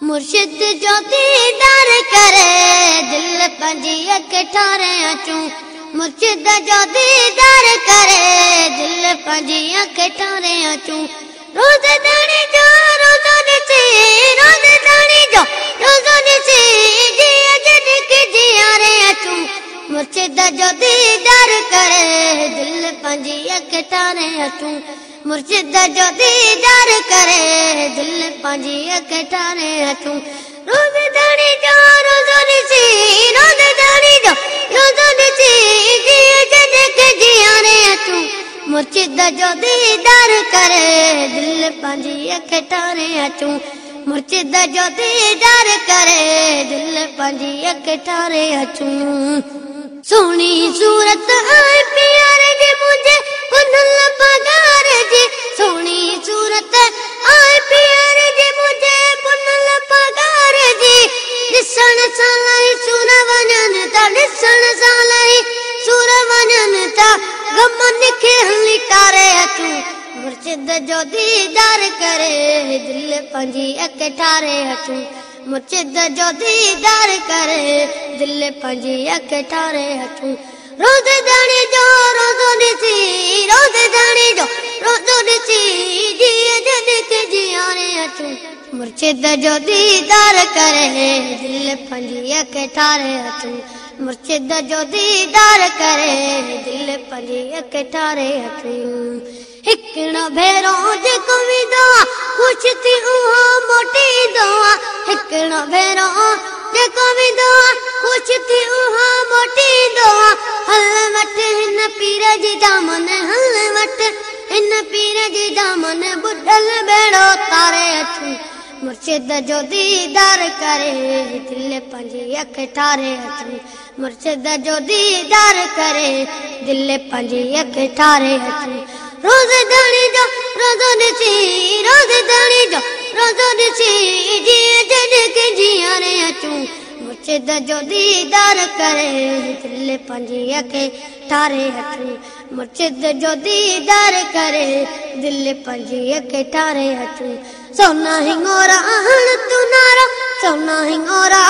मुर्शिद जो दीदार करे दिल पंजी अख ठारे अचूं। मुर्शिद जो दीदार करे दिल पंजी अख ठारे अचूं। रोज़ दानी जो रोज़ो ॾिसी रोज़ दानी जो रोज़ो ॾिसी जिया जॾहिं के जियारे अचूं। मुर्शिद जो दीदार करे दिल पंजी अख ठारे अचूं। मुर्शिद जो दीदार करे दिल पंजी अख ठारे अचूं। रोज़ दानी जो रोज़ो ॾिसी रोज़ दानी जो रोज़ो ॾिसी जिया जॾहिं के जियारे अचूं। मुर्शिद जो दीदार करे दिल पंजी अख ठारे अचूं। मुर्शिद जो दीदार करे दिल पंजी अख ठारे अचूं। सोनी सूरत आए प्यारे जी मुझे पुनल पगार जी। सोनी सूरत आए प्यारे जी मुझे पुनल पगार जी। ॾिसण सां लाई सुर वञनि था ॾिसण सां लाई सुर वञनि था गमन खे हली टारे अचूं। मुर्शिद जो दीदार करे दिल पंजी अख ठारे अचूं। मुर्शिद जो दीदार करे दिल पंजी अख ठारे अचूं। रोज़ दानी जो रोज़ो ॾिसी रोज़ दानी जो रोज़ो ॾिसी जिया जॾहिं के जियारे अचूं। मुर्शिद जो दीदार करे दिल पंजी अख ठारे अचूं। मुर्शिद जो दीदार करे दिल पंजी अख ठारे अचूं। हिकिड़ो भेरो जेको वेंदो आहे ख़ुशि थी उहो मोटी ईंदो आहे। हिकिड़ो भेरो जेको वेंदो आहे ख़ुशि थी उहो मोटी ईंदो आहे। हल वठ हिन पीर जी दामन हल वठ हिन पीर जी दामन ॿुॾल ॿेड़ो तारे अचूं। मुर्शिद जो दीदार करे दिल पंजी अख ठारे अचूं। मुर्शिद जो दीदार करे दिल पंजी अख ठारे अचूं। रोज़ दानी जो रोज़ो ॾिसी रोज़ दानी जो रोज़ो ॾिसी जिया जॾहिं के जियारे अचूं। मुर्शिद जो दीदार करे दिल पंजी अख ठारे अचूं। मुर्शिद जो दीदार करे दिल पंजी अख ठारे अचूं। सोना हिंगोरा हण तू नारो सोना हिंगोरा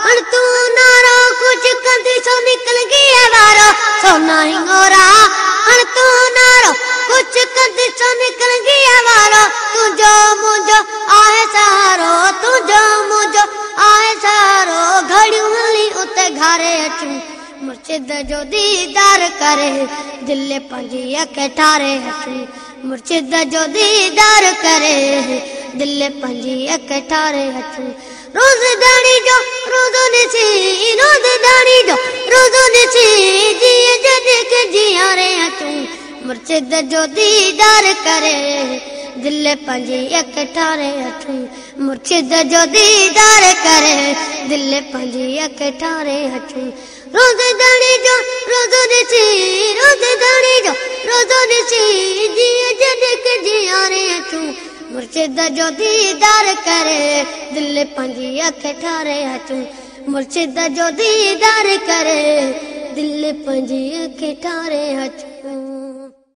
हण तू नारो कुछ कंदी सो निकल गया वारो। सोना हिंगोरा हण तू नारो कुछ कंदी सो निकल गया वारो। तुझो मुझो आहे सहारो तुझो मुझो आहे सहारो घड़ियूं हली उते घारे अचूं। मुर्शिद जो दीदार करे दिल पंजी अख ठारे अचूं। मुर्शिद जो दीदार करे दिल पंजी अख ठारे अचूं। रोज़ दानी जो रोज़ो ॾिसी रोज़ दानी जो रोज़ो ॾिसी जिया जॾहिं के जियारे अचूं। मुर्शिद जो दीदार करे दिल पंजी अख ठारे अचूं। मुर्शिद जो दीदार करे दिल पंजी अख ठारे अचूं। रोज़ दानी जो रोज़ो ॾिसी रोज़ दानी जो रोज़ो ॾिसी जिया जॾहिं के जियारे अचूं। मुर्शिद जो दीदार करे दिल पंजी अख ठारे अचूं। मुर्शिद जो दीदार करे दिल पंजी अख ठारे अचूं।